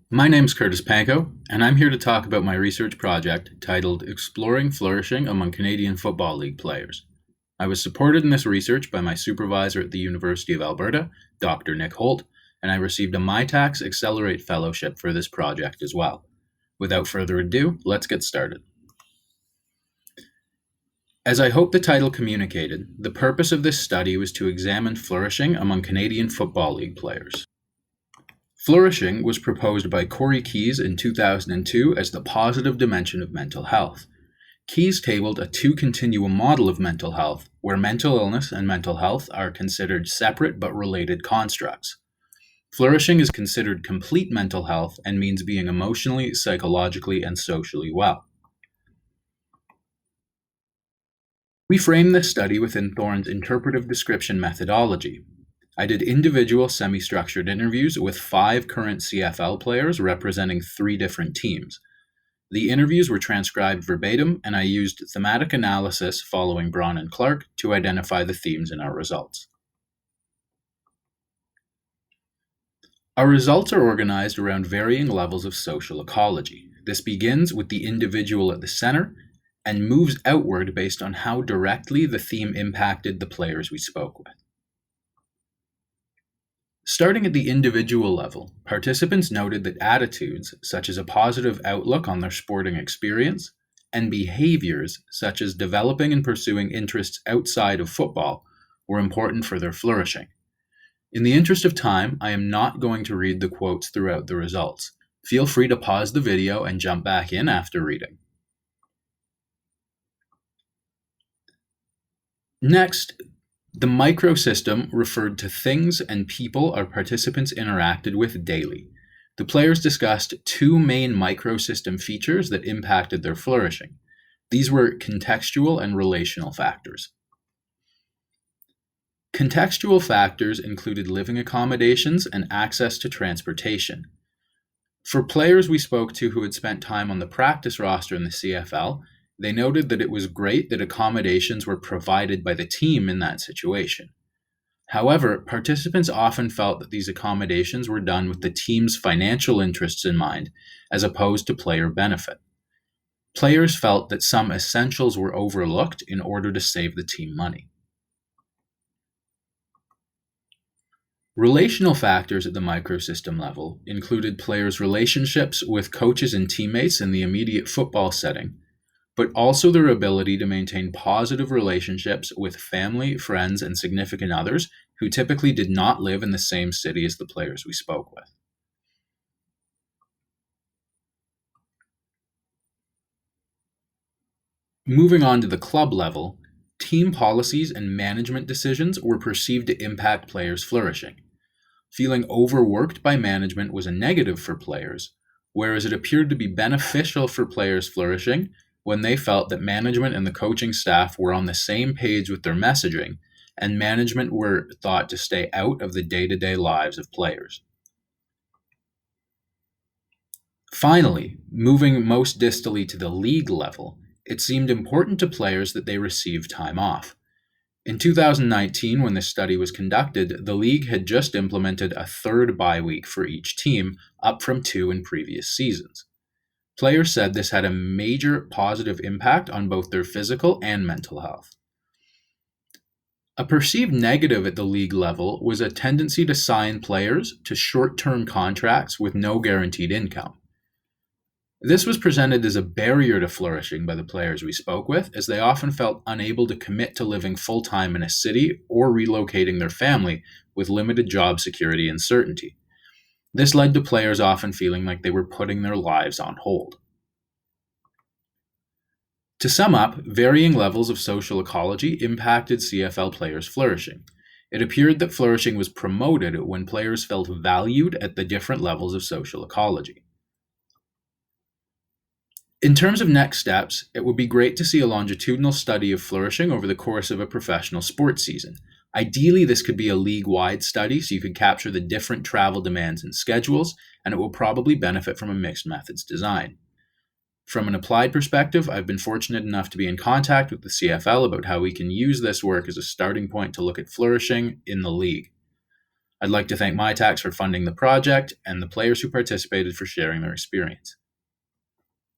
My name's Curtis Pankow, and I'm here to talk about my research project titled Exploring Flourishing Among Canadian Football League Players. I was supported in this research by my supervisor at the University of Alberta, Dr. Nick Holt, and I received a MyTax Accelerate Fellowship for this project as well. Without further ado, let's get started. As I hope the title communicated, the purpose of this study was to examine flourishing among Canadian Football League players. Flourishing was proposed by Corey Keyes in 2002 as the positive dimension of mental health. Keyes tabled a two-continuum model of mental health, where mental illness and mental health are considered separate but related constructs. Flourishing is considered complete mental health and means being emotionally, psychologically, and socially well. We framed this study within Thorne's interpretive description methodology. I did individual semi-structured interviews with 5 current CFL players representing 3 different teams. The interviews were transcribed verbatim, and I used thematic analysis following Braun and Clark to identify the themes in our results. Our results are organized around varying levels of social ecology. This begins with the individual at the center and moves outward based on how directly the theme impacted the players we spoke with. Starting at the individual level, participants noted that attitudes, such as a positive outlook on their sporting experience, and behaviors, such as developing and pursuing interests outside of football, were important for their flourishing. In the interest of time, I am not going to read the quotes throughout the results. Feel free to pause the video and jump back in after reading. Next, the microsystem referred to things and people our participants interacted with daily. The players discussed 2 main microsystem features that impacted their flourishing. These were contextual and relational factors. Contextual factors included living accommodations and access to transportation. For players we spoke to who had spent time on the practice roster in the CFL, they noted that it was great that accommodations were provided by the team in that situation. However, participants often felt that these accommodations were done with the team's financial interests in mind, as opposed to player benefit. Players felt that some essentials were overlooked in order to save the team money. Relational factors at the microsystem level included players' relationships with coaches and teammates in the immediate football setting, but also their ability to maintain positive relationships with family, friends, and significant others who typically did not live in the same city as the players we spoke with. Moving on to the club level, team policies and management decisions were perceived to impact players' flourishing. Feeling overworked by management was a negative for players, whereas it appeared to be beneficial for players' flourishing when they felt that management and the coaching staff were on the same page with their messaging, and management were thought to stay out of the day-to-day lives of players. Finally, moving most distally to the league level, it seemed important to players that they receive time off. In 2019, when this study was conducted, the league had just implemented a 3rd bye week for each team, up from 2 in previous seasons. Players said this had a major positive impact on both their physical and mental health. A perceived negative at the league level was a tendency to sign players to short-term contracts with no guaranteed income. This was presented as a barrier to flourishing by the players we spoke with, as they often felt unable to commit to living full-time in a city or relocating their family with limited job security and certainty. This led to players often feeling like they were putting their lives on hold. To sum up, varying levels of social ecology impacted CFL players' flourishing. It appeared that flourishing was promoted when players felt valued at the different levels of social ecology. In terms of next steps, it would be great to see a longitudinal study of flourishing over the course of a professional sports season. Ideally, this could be a league-wide study so you could capture the different travel demands and schedules, and it will probably benefit from a mixed methods design. From an applied perspective, I've been fortunate enough to be in contact with the CFL about how we can use this work as a starting point to look at flourishing in the league. I'd like to thank my tax for funding the project and the players who participated for sharing their experience.